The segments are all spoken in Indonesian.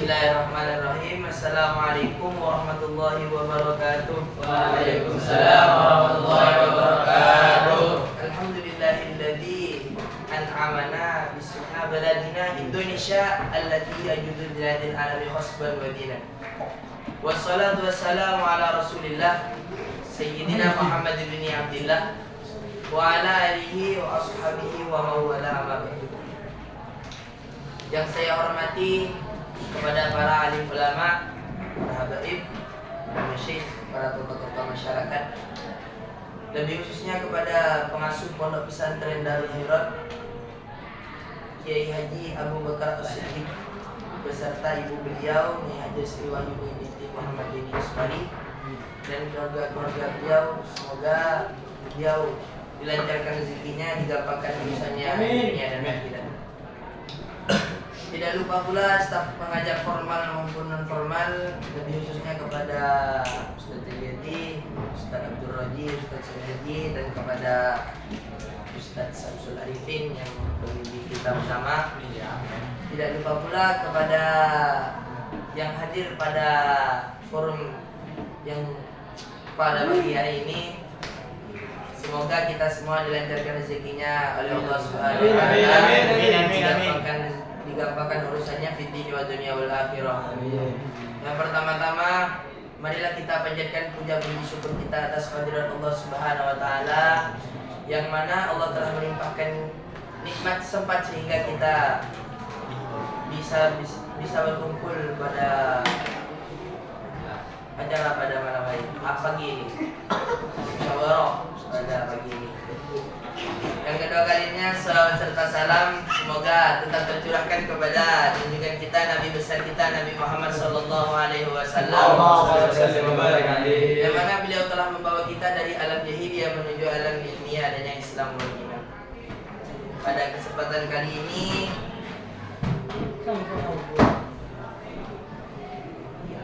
Bismillahirrahmanirrahim. Assalamualaikum warahmatullahi wabarakatuh. Waalaikumsalam warahmatullahi wabarakatuh. Alhamdulillahilladzi an'amana bismillah baladina Indonesia allati yajudu biladil alami khasban wa dinan. Wassalatu wassalamu ala Rasulillah Sayyidina Muhammad bin Abdillah wa ala alihi wa ashabihi wa mawala amma ba'du. Yang saya hormati kepada para alim ulama, para habaib, para masyayikh, para tokoh-tokoh masyarakat, lebih khususnya kepada pengasuh Pondok Pesantren Darul Khairat Kiai Haji Abu Bakar As-Siddiq beserta ibu beliau Nyai Haji Sri Wahyuni binti Muhammad Deni Usmani dan keluarga-keluarga beliau, semoga beliau dilancarkan rezekinya, digampangkan urusannya dunia dan akhirat. Tidak lupa pula staf pengajar formal maupun non formal, lebih khususnya kepada Ustaz Yadi, Ustaz Abdul Raji, Ustaz Syahidi, dan kepada Ustaz Samsul Arifin yang pembimbing kita bersama. Tidak lupa pula kepada yang hadir pada forum yang pada pagi hari ini. Semoga kita semua dilancarkan rezekinya oleh Allah Subhanahu wa taala. Digampangkan urusannya fitih wa dunia wal akhirah. Yang pertama-tama, marilah kita panjatkan puja puji syukur kita atas kehadirat Allah Subhanahu wa taala, yang mana Allah telah melimpahkan nikmat sempat sehingga kita bisa berkumpul pada acara pada malam hari pagi ini. Musyawarah pada pagi ini. Yang kedua kalinya salawat serta salam semoga tetap tercurahkan kepada junjungan kita, Nabi besar kita, Nabi Muhammad sallallahu alaihi wasallam. Yang mana beliau telah membawa kita dari alam jahiliyah menuju alam ilmiah dan yang Islam wal iman. Pada kesempatan kali ini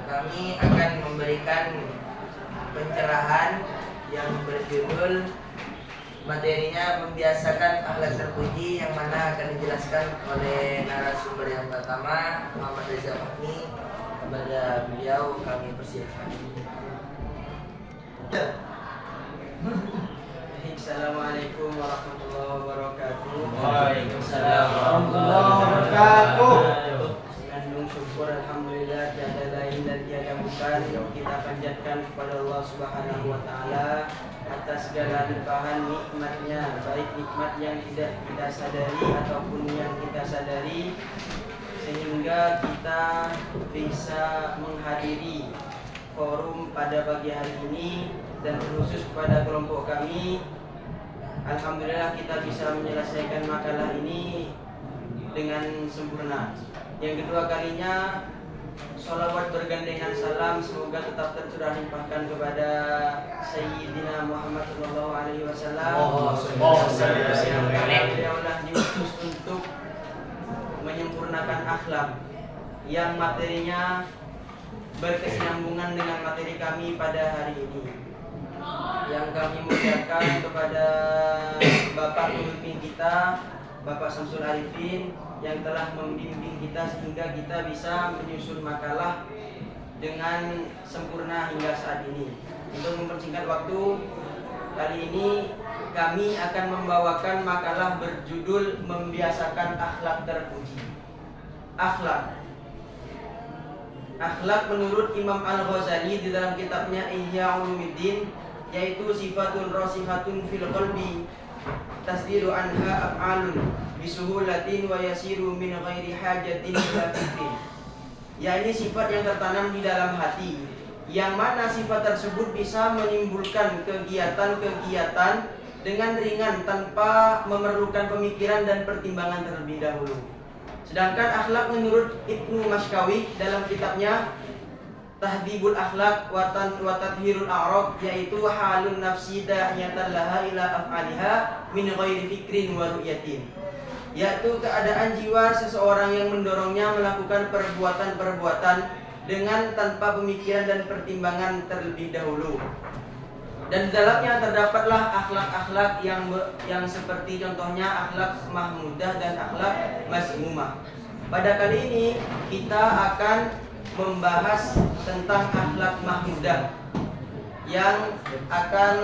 kami akan memberikan pencerahan yang berjudul materinya membiasakan akhlak terpuji, yang mana akan dijelaskan oleh narasumber yang pertama, Muhammad Reza Fahmi. Kepada beliau kami persilakan. Assalamualaikum warahmatullahi wabarakatuh. Waalaikumsalam warahmatullahi wabarakatuh. Mengandung syukur alhamdulillah tiada lain dan tiada bukan, kita panjatkan kepada Allah Subhanahu wa taala atas segala limpahan nikmatnya, baik nikmat yang tidak kita sadari ataupun yang kita sadari, sehingga kita bisa menghadiri forum pada pagi hari ini. Dan terkhusus kepada kelompok kami, alhamdulillah kita bisa menyelesaikan makalah ini dengan sempurna. Yang kedua kalinya, sholawat bergandengan salam semoga tetap tercurah limpahkan kepada Sayyidina Muhammad sallallahu alaihi wasallam. Beliaulah diutus untuk menyempurnakan akhlak yang materinya berkesinambungan dengan materi kami pada hari ini. Yang kami muliakan kepada Bapak pemimpin kita, Bapak Samsul Arifin, yang telah membimbing kita sehingga kita bisa menyusun makalah dengan sempurna hingga saat ini. Untuk mempersingkat waktu, kali ini kami akan membawakan makalah berjudul Membiasakan Akhlak Terpuji. Akhlak menurut Imam Al-Ghazali di dalam kitabnya Ihya Ulumuddin, yaitu sifatun rasihatun fil qalbi tasdiru anha af'alun bisuhulatin wa yasiru min ghairi hajatin ila fikrin. Ini sifat yang tertanam di dalam hati, yang mana sifat tersebut bisa menimbulkan kegiatan-kegiatan dengan ringan tanpa memerlukan pemikiran dan pertimbangan terlebih dahulu. Sedangkan akhlak menurut Ibnu Mashkawi dalam kitabnya Tahdhibul Akhlaq wa Tathhirul A'rab, yaitu halun nafsi da'iyatan laha ila af'aliha min ghairi fikrin wa ru'yatin, yaitu keadaan jiwa seseorang yang mendorongnya melakukan perbuatan-perbuatan dengan tanpa pemikiran dan pertimbangan terlebih dahulu. Dan di dalamnya terdapatlah akhlak-akhlak yang seperti contohnya akhlak mahmudah dan akhlak mazmumah. Pada kali ini kita akan membahas tentang akhlak mahmudah yang akan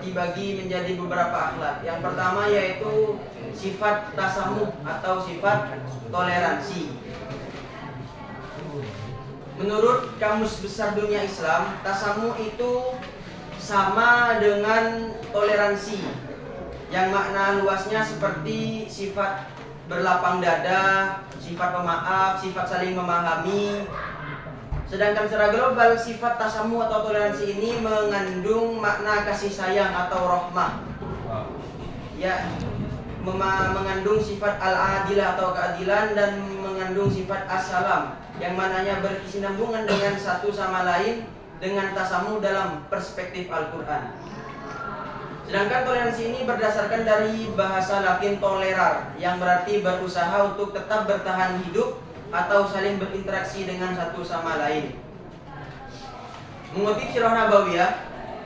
dibagi menjadi beberapa akhlak. Yang pertama yaitu sifat tasamuh atau sifat toleransi. Menurut Kamus Besar Dunia Islam, tasamuh itu sama dengan toleransi, yang makna luasnya seperti sifat berlapang dada, sifat pemaaf, sifat saling memahami. Sedangkan secara global, sifat tasamuh atau toleransi ini mengandung makna kasih sayang atau rahmah. Ya, mengandung sifat al-adilah atau keadilan, dan mengandung sifat as-salam yang mananya berkesinambungan dengan satu sama lain dengan tasamuh dalam perspektif Al-Quran. Sedangkan toleransi ini berdasarkan dari bahasa Latin tolerar, yang berarti berusaha untuk tetap bertahan hidup atau saling berinteraksi dengan satu sama lain. Mengutip Sirah Nabawiyah,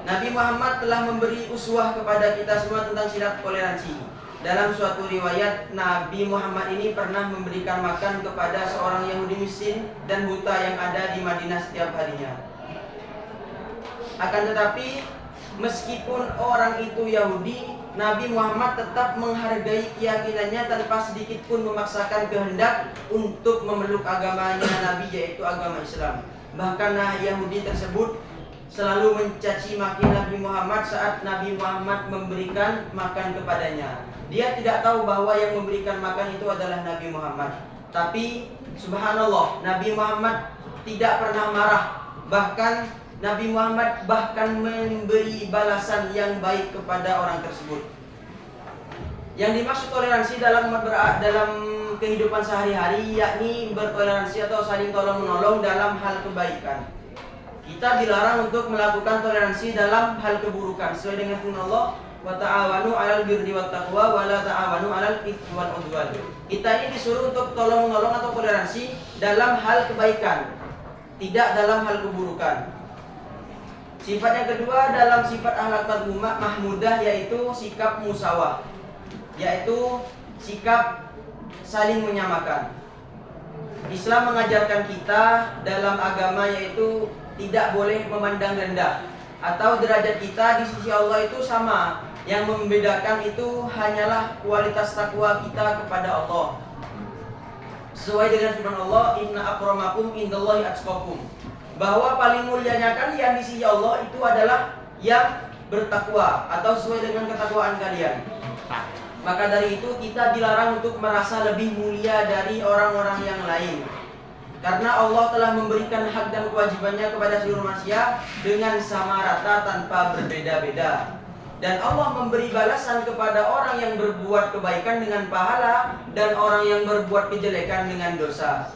Nabi Muhammad telah memberi uswah kepada kita semua tentang sifat toleransi. Dalam suatu riwayat, Nabi Muhammad ini pernah memberikan makan kepada seorang Yahudi miskin dan buta yang ada di Madinah setiap harinya. Akan tetapi, meskipun orang itu Yahudi, Nabi Muhammad tetap menghargai keyakinannya tanpa sedikit pun memaksakan kehendak untuk memeluk agamanya Nabi, yaitu agama Islam. Bahkan Yahudi tersebut selalu mencaci maki Nabi Muhammad saat Nabi Muhammad memberikan makan kepadanya. Dia tidak tahu bahwa yang memberikan makan itu adalah Nabi Muhammad. Tapi subhanallah, Nabi Muhammad tidak pernah marah. Bahkan Nabi Muhammad memberi balasan yang baik kepada orang tersebut. Yang dimaksud toleransi dalam kehidupan sehari-hari, yakni bertoleransi atau saling tolong-menolong dalam hal kebaikan. Kita dilarang untuk melakukan toleransi dalam hal keburukan sesuai dengan firman Allah, wa ta'awanu 'alal birri wat taqwa wa la ta'awanu 'alal itsmi wal 'udwan. Kita ini disuruh untuk tolong-menolong atau toleransi dalam hal kebaikan, tidak dalam hal keburukan. Sifat yang kedua dalam sifat akhlak mahmudah yaitu sikap musawah, yaitu sikap saling menyamakan. Islam mengajarkan kita dalam agama yaitu tidak boleh memandang rendah, atau derajat kita di sisi Allah itu sama. Yang membedakan itu hanyalah kualitas takwa kita kepada Allah. Sesuai dengan firman Allah, inna akramakum indallahi atqakum, bahwa paling mulianya kalian di sisi Allah itu adalah yang bertakwa, atau sesuai dengan ketakwaan kalian. Maka dari itu kita dilarang untuk merasa lebih mulia dari orang-orang yang lain, karena Allah telah memberikan hak dan kewajibannya kepada seluruh manusia dengan sama rata tanpa berbeda-beda. Dan Allah memberi balasan kepada orang yang berbuat kebaikan dengan pahala dan orang yang berbuat kejelekan dengan dosa.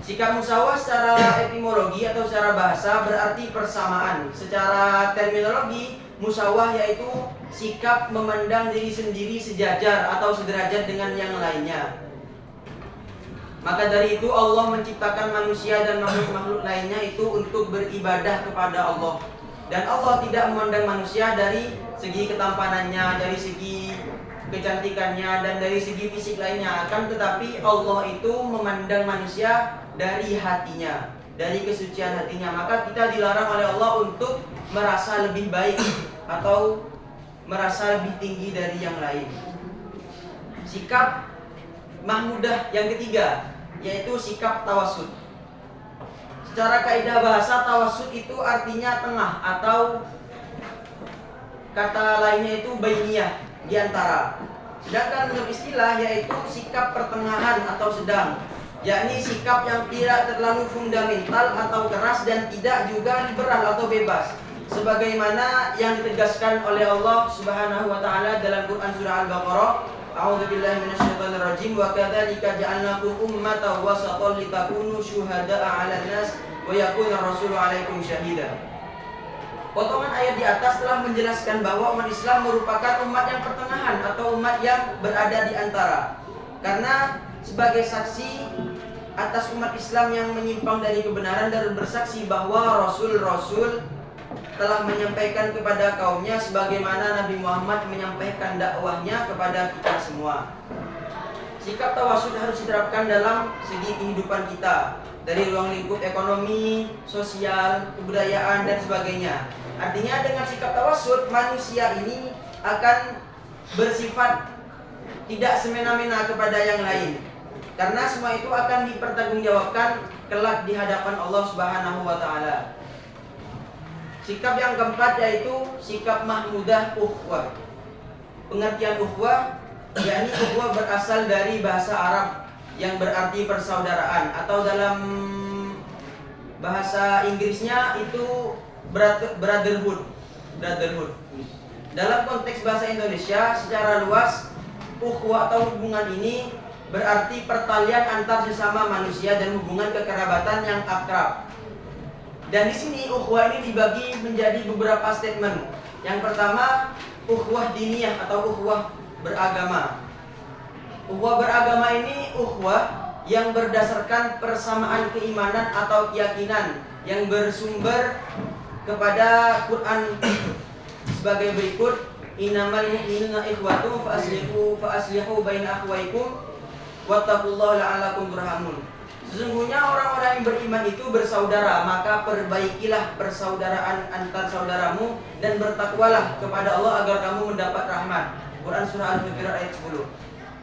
Sikap musawah secara etimologi atau secara bahasa berarti persamaan. Secara terminologi, musawah yaitu sikap memandang diri sendiri sejajar atau sederajat dengan yang lainnya. Maka dari itu Allah menciptakan manusia dan makhluk-makhluk lainnya itu untuk beribadah kepada Allah. Dan Allah tidak memandang manusia dari segi ketampanannya, dari segi kecantikannya, dan dari segi fisik lainnya. Akan tetapi Allah itu memandang manusia dari hatinya, dari kesucian hatinya. Maka kita dilarang oleh Allah untuk merasa lebih baik atau merasa lebih tinggi dari yang lain. Sikap mahmudah yang ketiga yaitu sikap tawasud. Secara kaidah bahasa, tawasud itu artinya tengah, atau kata lainnya itu bainiyah, di antara. Sedangkan untuk istilah yaitu sikap pertengahan atau sedang, yakni sikap yang tidak terlalu fundamental atau keras dan tidak juga liberal atau bebas, sebagaimana yang ditegaskan oleh Allah Subhanahu wa taala dalam Quran surah Al-Baqarah, a'udzubillahi minasyaitonir rajim, wa kadzalika ja'alnakum ummatan wasatan litakunu syuhada'a 'alan nas wa yakuna rasulu 'alaikum syahida. Potongan ayat di atas telah menjelaskan bahwa umat Islam merupakan umat yang pertengahan atau umat yang berada di antara. Karena sebagai saksi atas umat Islam yang menyimpang dari kebenaran dan bersaksi bahwa Rasul-Rasul telah menyampaikan kepada kaumnya sebagaimana Nabi Muhammad menyampaikan dakwahnya kepada kita semua. Sikap tawasud harus diterapkan dalam segi kehidupan kita, dari ruang lingkup ekonomi, sosial, kebudayaan, dan sebagainya. Artinya dengan sikap tawasud, manusia ini akan bersifat tidak semena-mena kepada yang lain, karena semua itu akan dipertanggungjawabkan kelak di hadapan Allah Subhanahu wa taala. Sikap yang keempat yaitu sikap mahmudah ukhwah. Pengertian ukhwah, yakni ukhwah berasal dari bahasa Arab yang berarti persaudaraan, atau dalam bahasa Inggrisnya itu brotherhood. Dalam konteks bahasa Indonesia secara luas, ukhwah atau hubungan ini berarti pertalian antar sesama manusia dan hubungan kekerabatan yang akrab. Dan di sini ukhwah ini dibagi menjadi beberapa statement. Yang pertama, ukhwah diniyah atau ukhwah beragama. Ukhwah beragama ini ukhwah yang berdasarkan persamaan keimanan atau keyakinan yang bersumber kepada Quran sebagai berikut: innamal mu'minuna ikhwatun fa aslihu baina akhwaikum wattaqullaha la'allakum turhamun. Sesungguhnya orang-orang yang beriman itu bersaudara, maka perbaikilah persaudaraan antar saudaramu dan bertakwalah kepada Allah agar kamu mendapat rahmat. Quran surah Al-Hujurat ayat 10.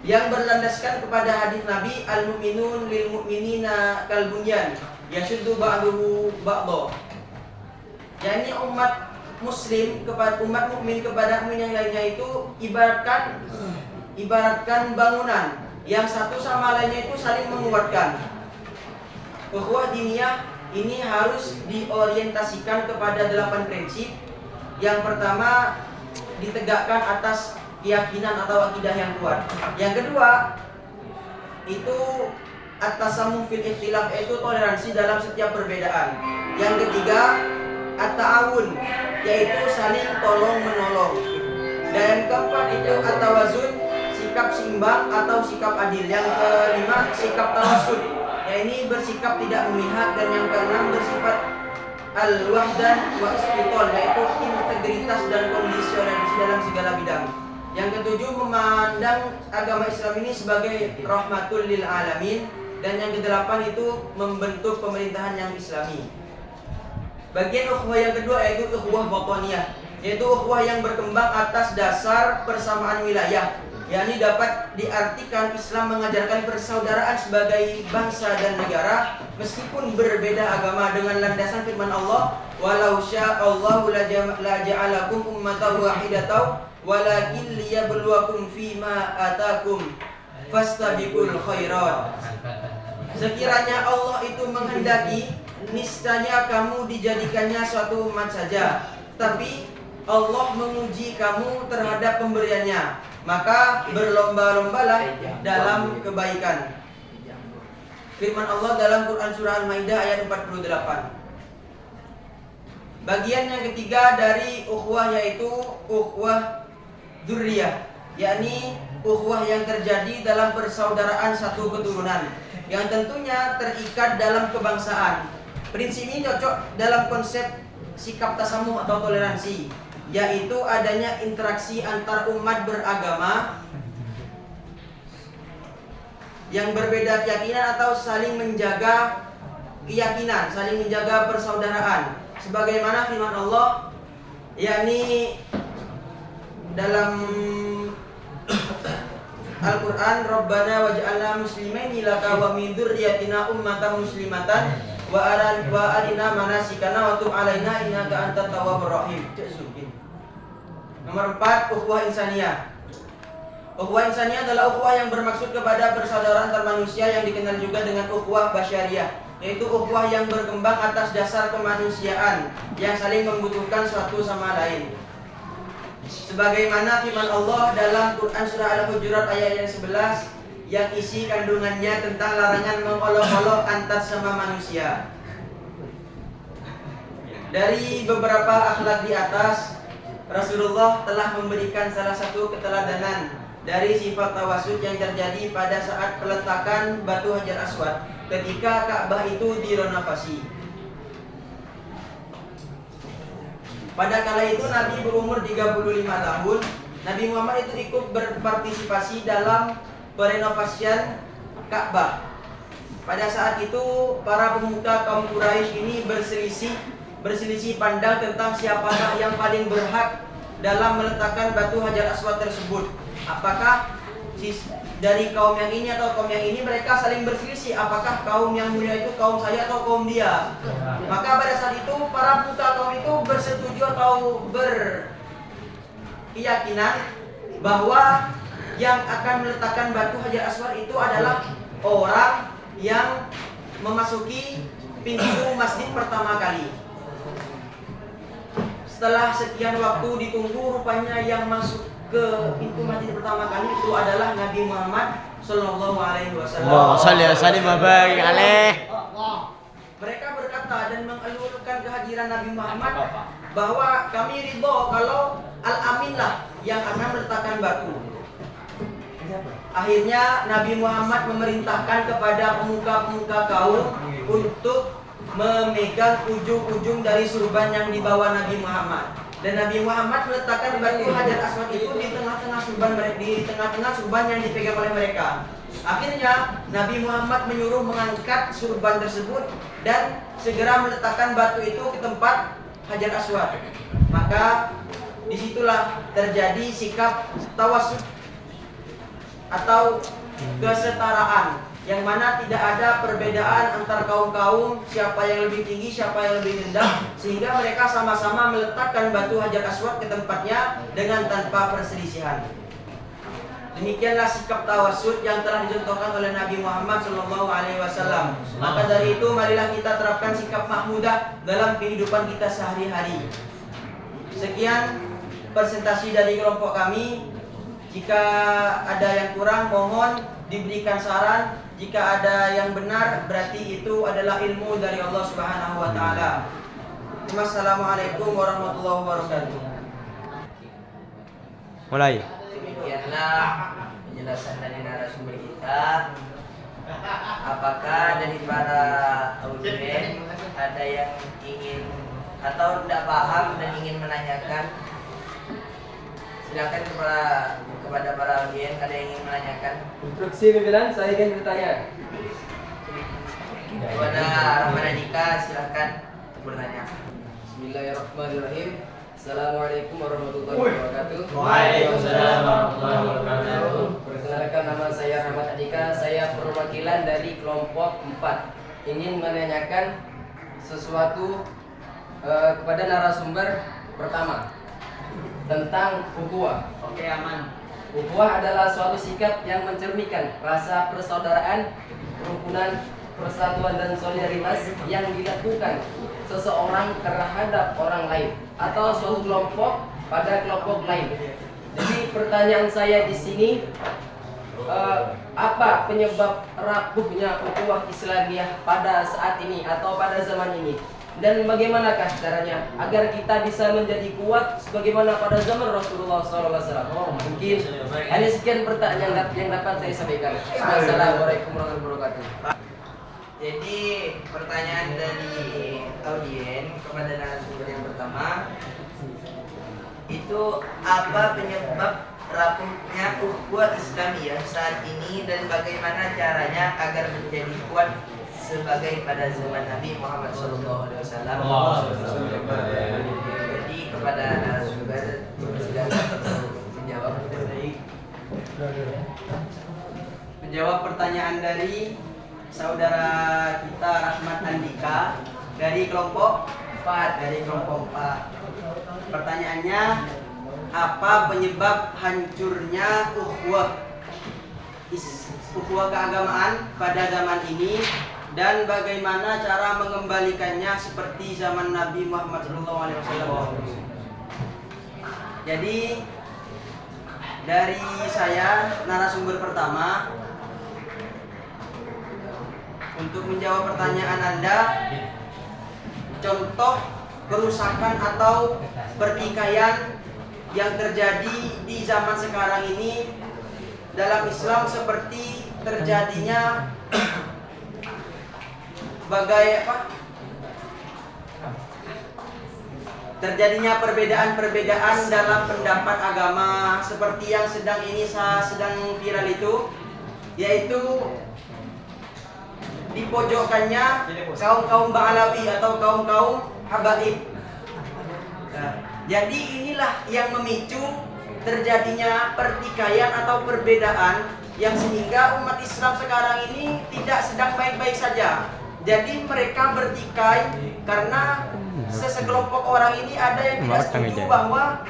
Yang berlandaskan kepada hadis Nabi, al-mu'minun lil mu'minina kal bunyan yashuddu ba'duhu ba'dha. yakni umat muslim kepada umat mukmin kepada mukmin yang lainnya itu ibaratkan bangunan yang satu sama lainnya itu saling menguatkan. Ukhuwah diniyah ini harus diorientasikan kepada 8 prinsip. Yang pertama, ditegakkan atas keyakinan atau akidah yang kuat. Yang kedua, itu at-tasamuh fil ikhtilaf, yaitu toleransi dalam setiap perbedaan. Yang ketiga, at-ta'awun, yaitu saling tolong menolong. Dan yang keempat itu at-tawazun, sikap seimbang atau sikap adil. Yang kelima, sikap tawasud, yaitu bersikap tidak memihak. Dan yang keenam, bersifat al-wahdan wa istiqol, yaitu integritas dan kondisionalitas dalam segala bidang. Yang ketujuh, memandang agama Islam ini sebagai rahmatul lil alamin. Dan yang kedelapan itu membentuk pemerintahan yang islami. Bagian ukhuwah yang kedua yaitu ukhuwah bataniyah, yaitu ukhuwah yang berkembang atas dasar persamaan wilayah. Yakni dapat diartikan Islam mengajarkan persaudaraan sebagai bangsa dan negara meskipun berbeda agama dengan landasan firman Allah, walau sya'allahu la ja'alakum ummatan wahidatan walakin liyabluwakum fima atakum fastabiqul khairat. Sekiranya Allah itu menghendaki, niscaya kamu dijadikannya suatu umat saja, tapi Allah menguji kamu terhadap pemberiannya, maka berlomba-lombalah dalam kebaikan. Firman Allah dalam Quran surah Al-Maidah ayat 48. Bagian yang ketiga dari ukhuwah yaitu ukhuwah dzurriyyah, yakni ukhuwah yang terjadi dalam persaudaraan satu keturunan yang tentunya terikat dalam kebangsaan. Prinsip ini cocok dalam konsep sikap tasamuh atau toleransi, yaitu adanya interaksi antar umat beragama yang berbeda keyakinan atau saling menjaga keyakinan, saling menjaga persaudaraan. Sebagaimana firman Allah, yakni dalam Al-Quran, Rabbana waj'alna muslimaini laka wa min dzurriyyatina ummatan muslimatan wa arina manasikana wa tub alaina innaka antat tawwabur rahim. Nomor 4, ukhuwah insaniyah. Ukhuwah insaniyah adalah ukhuwah yang bermaksud kepada persaudaraan antar manusia yang dikenal juga dengan ukhuwah basyariyah, yaitu ukhuwah yang berkembang atas dasar kemanusiaan yang saling membutuhkan suatu sama lain. Sebagaimana firman Allah dalam Quran surah Al-Hujurat ayat 11 yang isi kandungannya tentang larangan mengolok-olok antar sama manusia. Dari beberapa akhlak di atas, Rasulullah telah memberikan salah satu keteladanan dari sifat tawasud yang terjadi pada saat peletakan batu Hajar Aswad ketika Ka'bah itu direnovasi. Pada kala itu Nabi berumur 35 tahun. Nabi Muhammad itu ikut berpartisipasi dalam perenovasian Ka'bah. Pada saat itu para pemuka kaum Quraisy ini berselisih pandang tentang siapakah yang paling berhak dalam meletakkan batu Hajar Aswad tersebut. Apakah dari kaum yang ini atau kaum yang ini, mereka saling berselisih apakah kaum yang mulia itu kaum saya atau kaum dia. Maka pada saat itu para pemuka kaum itu bersetuju atau berkeyakinan bahwa yang akan meletakkan batu Hajar Aswad itu adalah orang yang memasuki pintu masjid pertama kali. Setelah sekian waktu ditunggu, rupanya yang masuk ke pintu masjid pertama kali itu adalah Nabi Muhammad Sallallahu Alaihi Wasallam. Mereka berkata dan mengeluhkan kehadiran Nabi Muhammad bahwa kami ridho kalau Al-Amin lah yang akan meletakkan batu. Akhirnya Nabi Muhammad memerintahkan kepada pemuka-pemuka kaum untuk memegang ujung-ujung dari surban yang dibawa Nabi Muhammad. Dan Nabi Muhammad meletakkan batu Hajar Aswad itu di tengah-tengah surban yang dipegang oleh mereka. Akhirnya Nabi Muhammad menyuruh mengangkat surban tersebut dan segera meletakkan batu itu ke tempat Hajar Aswad. Maka disitulah terjadi sikap tawasud atau kesetaraan, yang mana tidak ada perbedaan antar kaum-kaum, siapa yang lebih tinggi, siapa yang lebih rendah, sehingga mereka sama-sama meletakkan batu Hajar Aswad ke tempatnya dengan tanpa perselisihan. Demikianlah sikap tawasud yang telah dicontohkan oleh Nabi Muhammad SAW. Maka dari itu marilah kita terapkan sikap mahmudah dalam kehidupan kita sehari-hari. Sekian presentasi dari kelompok kami. Jika ada yang kurang mohon diberikan saran. Jika ada yang benar berarti itu adalah ilmu dari Allah Subhanahu wa taala. Wassalamualaikum warahmatullahi wabarakatuh. Mulai. Demikianlah penjelasan dari narasumber kita. Apakah dari para audien ada yang ingin atau tidak paham dan ingin menanyakan? Silakan kepada para audien, ada yang ingin menanyakan? Instruksi pimpinan, saya ingin bertanya. Kepada Rahman Andika, silakan untuk bertanya. Bismillahirrahmanirrahim. Assalamualaikum warahmatullahi wabarakatuh. Waalaikumsalam warahmatullahi wabarakatuh. Perkenalkan, nama saya Rahmat Andika. Saya perwakilan dari kelompok 4. Ingin menanyakan sesuatu kepada narasumber pertama tentang ukhuwah. Oke, aman. Ukhuwah adalah suatu sikap yang mencerminkan rasa persaudaraan, kerukunan, persatuan dan solidaritas yang dilakukan seseorang terhadap orang lain atau suatu kelompok pada kelompok lain. Jadi pertanyaan saya di sini, apa penyebab rapuhnya ukhuwah Islamiyah pada saat ini atau pada zaman ini? Dan bagaimanakah caranya agar kita bisa menjadi kuat sebagaimana pada zaman Rasulullah SAW? Mungkin hanya sekian pertanyaan yang dapat saya sampaikan. Assalamualaikum warahmatullahi wabarakatuh. Jadi pertanyaan dari audien kepada narasumber yang pertama, itu apa penyebab rapuhnya ukhuwah Islamiyah saat ini dan bagaimana caranya agar menjadi kuat sebagai pada zaman Nabi Muhammad SAW. Jadi kepada narasumber Menjawab pertanyaan dari saudara kita Rahmat Andika dari kelompok 4. Pertanyaannya, apa penyebab hancurnya ukhuwah keagamaan pada zaman ini dan bagaimana cara mengembalikannya seperti zaman Nabi Muhammad SAW? Jadi dari saya, narasumber pertama, untuk menjawab pertanyaan Anda, contoh kerusakan atau pertikaian yang terjadi di zaman sekarang ini dalam Islam seperti terjadinya sebagai apa? Terjadinya perbedaan-perbedaan dalam pendapat agama seperti yang sedang viral itu, yaitu dipojokkannya kaum-kaum Ba'alawi atau kaum-kaum Habaib. Nah, jadi inilah yang memicu terjadinya pertikaian atau perbedaan yang sehingga umat Islam sekarang ini tidak sedang baik-baik saja. Jadi mereka bertikai karena sekelompok orang ini ada yang tidak setuju bahwa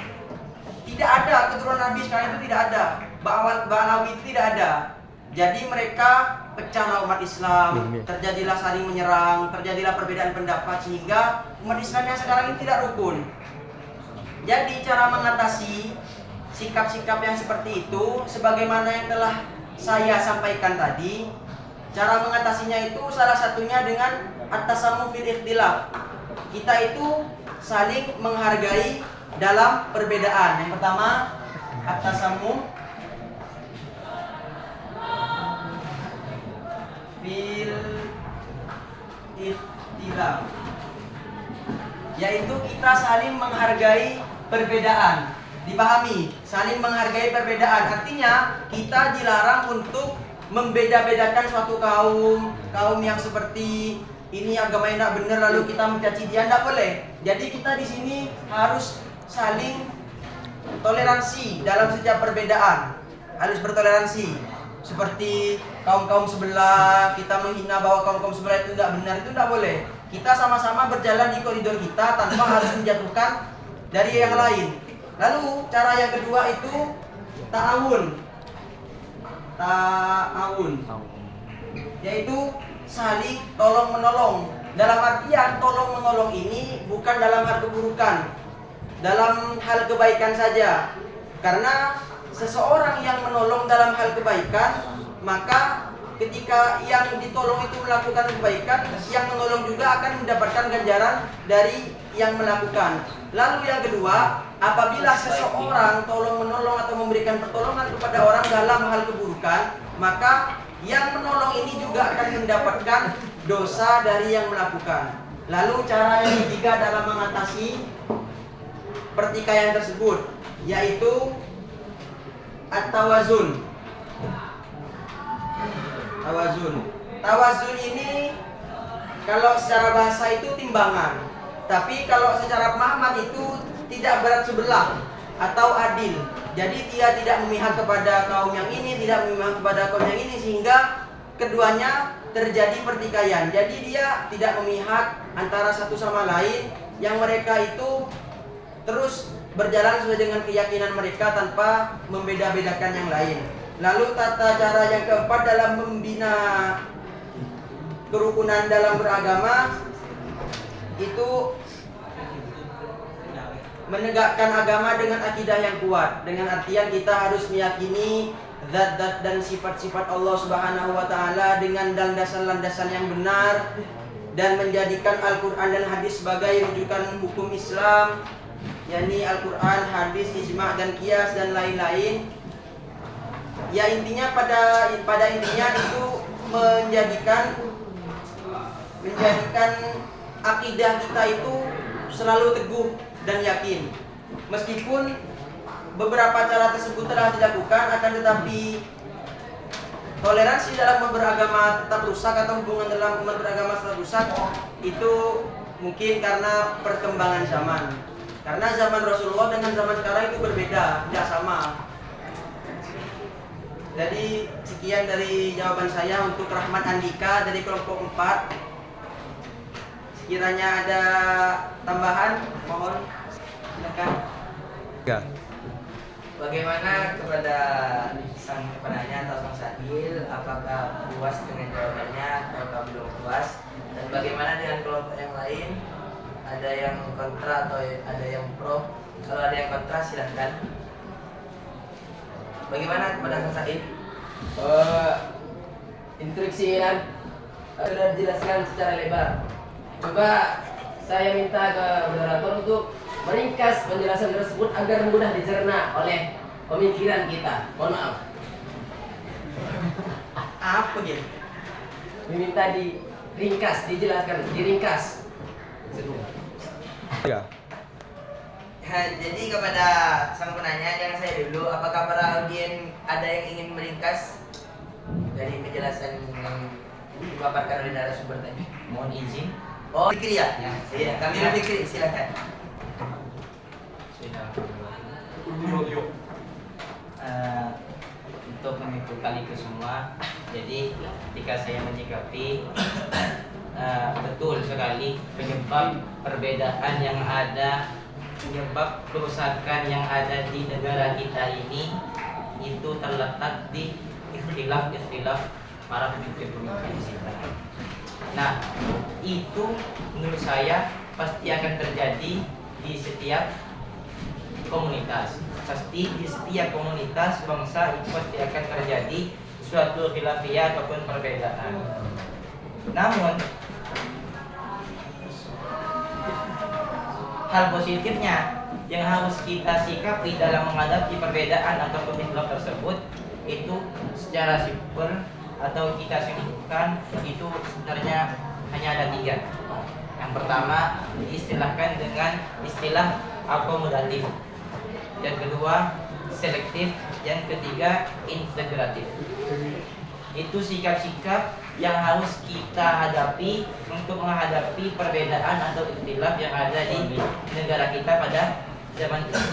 tidak ada keturunan Nabi sekarang itu, tidak ada Ba'alawi itu tidak ada. Jadi mereka pecahlah umat Islam, terjadilah saling menyerang, terjadilah perbedaan pendapat sehingga umat Islam yang sekarang ini tidak rukun. Jadi cara mengatasi sikap-sikap yang seperti itu sebagaimana yang telah saya sampaikan tadi, cara mengatasinya itu salah satunya dengan at-tasammu fil ikhtilaf. Kita itu saling menghargai dalam perbedaan. Yang pertama, at-tasammu fil ikhtilaf, yaitu kita saling menghargai perbedaan. Dipahami, saling menghargai perbedaan artinya kita dilarang untuk membeda-bedakan suatu kaum yang seperti ini agamanya tidak benar lalu kita mencaci dia, tidak boleh. Jadi kita di sini harus saling toleransi dalam setiap perbedaan, harus bertoleransi. Seperti kaum-kaum sebelah, kita menghina bahwa kaum-kaum sebelah itu tidak benar, itu tidak boleh. Kita sama-sama berjalan di koridor kita tanpa harus menjatuhkan dari yang lain. Lalu cara yang kedua itu ta'awun, yaitu saling tolong menolong. Dalam artian tolong menolong ini bukan dalam hal keburukan, dalam hal kebaikan saja. Karena seseorang yang menolong dalam hal kebaikan, maka ketika yang ditolong itu melakukan kebaikan, yang menolong juga akan mendapatkan ganjaran dari yang melakukan. Lalu yang kedua, apabila seseorang tolong menolong atau memberikan pertolongan kepada orang dalam hal keburukan, maka yang menolong ini juga akan mendapatkan dosa dari yang melakukan. Lalu cara yang ketiga dalam mengatasi pertikaian tersebut, yaitu at-tawazun. Tawazun ini kalau secara bahasa itu timbangan. Tapi kalau secara pemahaman itu tidak berat sebelah atau adil. Jadi dia tidak memihak kepada kaum yang ini, tidak memihak kepada kaum yang ini, sehingga keduanya terjadi pertikaian. Jadi dia tidak memihak antara satu sama lain, yang mereka itu terus berjalan sesuai dengan keyakinan mereka tanpa membeda-bedakan yang lain. Lalu tata cara yang keempat dalam membina kerukunan dalam beragama itu menegakkan agama dengan akidah yang kuat. Dengan artian kita harus meyakini zat-zat dan sifat-sifat Allah Subhanahu wa taala dengan landasan-landasan yang benar, dan menjadikan Al-Qur'an dan hadis sebagai rujukan hukum Islam, yakni Al-Qur'an, hadis, ijma' dan qiyas dan lain-lain. Ya intinya pada intinya itu menjadikan akidah kita itu selalu teguh dan yakin. Meskipun beberapa cara tersebut telah dilakukan, akan tetapi toleransi dalam beragama tetap rusak atau hubungan dalam umat beragama tetap rusak itu mungkin karena perkembangan zaman. Karena zaman Rasulullah dengan zaman sekarang itu berbeda, tidak sama. Jadi sekian dari jawaban saya untuk Rahmat Andika dari kelompok 4. Sekiranya ada tambahan, mohon silakan. Bagaimana kepada sang penanya atau sang sahil, apakah puas dengan jawabannya atau belum puas? Dan bagaimana dengan kelompok yang lain? Ada yang kontra atau ada yang pro? Kalau ada yang kontra silahkan. Bagaimana kepada sang sahil? Instruksi kan sudah dijelaskan secara lebar. Coba saya minta ke moderator untuk meringkas penjelasan tersebut agar mudah dicerna oleh pemikiran kita. Mohon maaf. Apa gitu? Diminta Ringkas, dijelaskan, diringkas. Ya. Jadi kepada sang penanya, yang saya dulu, apakah para audien ada yang ingin meringkas dari penjelasan yang dipaparkan oleh narasumber tadi? Mohon izin. Oh, Fikri ya? Ya. Iya, kami Fikri, silakan. Untuk menyimpulkan itu semua, jadi ketika saya menyikapi betul sekali penyebab perbedaan yang ada, penyebab kerusakan yang ada di negara kita ini itu terletak di ikhtilaf para pemimpin-pemimpin kita. Nah, itu menurut saya pasti akan terjadi di setiap komunitas. Pasti di setiap komunitas bangsa itu pasti akan terjadi suatu khilafiyah ataupun perbedaan. Namun hal positifnya yang harus kita sikapi dalam menghadapi perbedaan ataupun khilaf tersebut itu secara simpel atau kita simpulkan itu sebenarnya hanya ada 3. Yang pertama diistilahkan dengan istilah akomodatif, yang kedua selektif, yang ketiga integratif. Itu sikap-sikap yang harus kita hadapi untuk menghadapi perbedaan atau ikhtilaf yang ada di negara kita pada zaman ini.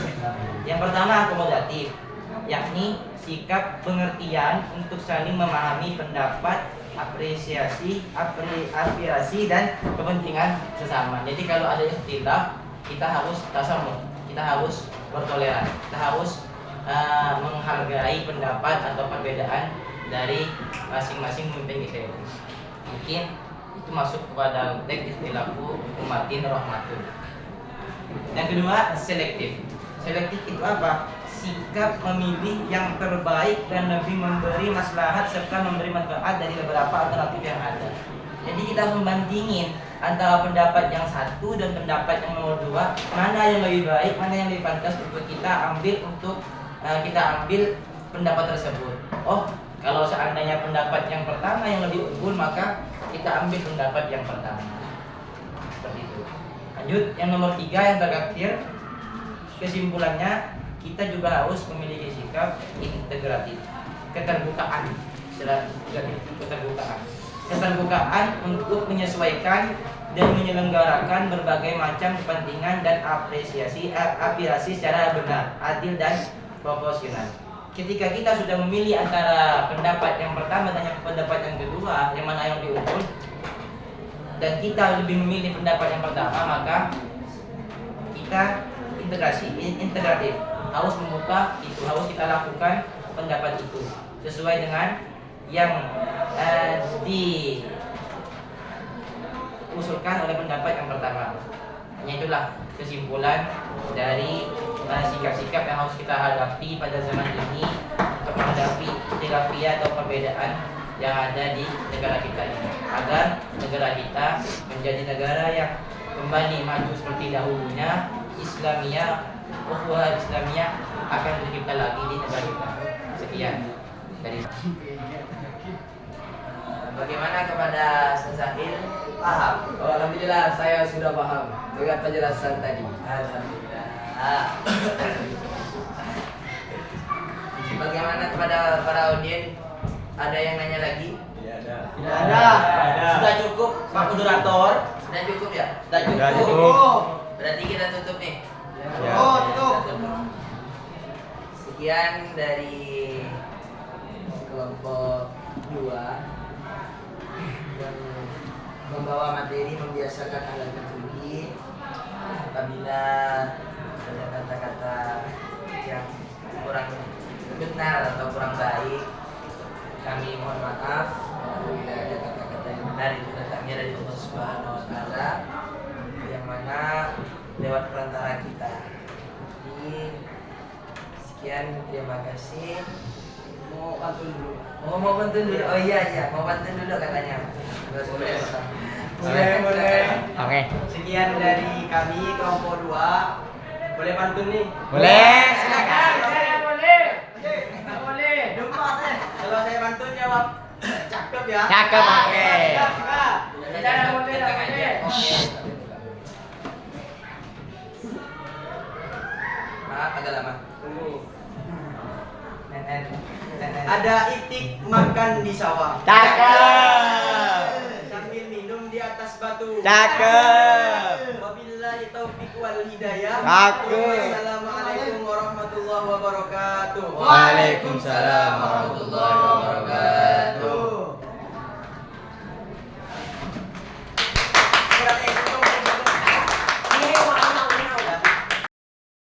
Yang pertama akomodatif, yakni sikap pengertian untuk saling memahami pendapat, apresiasi, aspirasi dan kepentingan sesama. Jadi kalau ada ikhtilaf, kita harus tasamuh, kita harus bertoleran, kita harus menghargai pendapat atau perbedaan dari masing-masing pemimpin kita. Mungkin itu masuk kepada konteks istilahu umatin rahmatun. Yang kedua selektif. Selektif itu apa? Sikap memilih yang terbaik dan lebih memberi maslahat serta memberi manfaat dari beberapa alternatif yang ada. Jadi kita membandingin antara pendapat yang satu dan pendapat yang nomor 2, mana yang lebih baik, mana yang lebih pantas untuk kita ambil pendapat tersebut. Oh, kalau seandainya pendapat yang pertama yang lebih unggul, maka kita ambil pendapat yang pertama. Seperti itu. Lanjut, yang nomor 3 yang terakhir, kesimpulannya kita juga harus memiliki sikap integratif, keterbukaan, keterbukaan untuk menyesuaikan dan menyelenggarakan berbagai macam kepentingan dan aspirasi secara benar, adil dan proporsional. Ketika kita sudah memilih antara pendapat yang pertama dan pendapat yang kedua, yang mana yang lebih unggul, dan kita lebih memilih pendapat yang pertama, maka kita integratif, harus membuka itu, harus kita lakukan pendapat itu sesuai dengan yang diusulkan oleh pendapat yang pertama. Hanya itulah kesimpulan dari sikap-sikap yang harus kita hadapi pada zaman ini untuk menghadapi khilafiyah atau perbedaan yang ada di negara kita ini, agar negara kita menjadi negara yang kembali maju seperti dahulunya, Islamiyah, ukhuwah Islamiyah akan tercipta lagi di negara kita. Sekian dari Bagaimana kepada Sazahil? Paham? Oh, alhamdulillah saya sudah paham dengan penjelasan tadi. Alhamdulillah. Bagaimana kepada para audien? Ada yang nanya lagi? Tidak ada. Sudah cukup, Pak Moderator? Sudah cukup ya? Sudah Sudah cukup. cukup. Berarti kita tutup nih. Ya. Kita tutup. Sekian dari kelompok 2 yang membawa materi membiasakan alat bertuli. Apabila ada kata-kata yang kurang benar atau kurang baik, kami mohon maaf. Apabila ada kata-kata yang benar, itu datangnya dari Allah Subhanahu wa Ta'ala, yang mana lewat perantara kita. Jadi sekian, terima kasih. Mau pantun dulu. Oh, mau pantun dulu. Oh iya, mau pantun dulu katanya. Boleh. Oke. Sekian dari kami kelompok 2. Boleh pantun nih? Boleh. Kalau saya pantun jawab Cakep ya. Cakep, oke. Jangan membeda, aja. Maaf agak lama. Ada itik makan di sawah. Cakep. Sambil minum di atas batu. Cakep. Wabillahi taufiq wal hidayah. Cakep. Assalamualaikum warahmatullahi wabarakatuh. Waalaikumsalam warahmatullahi wabarakatuh.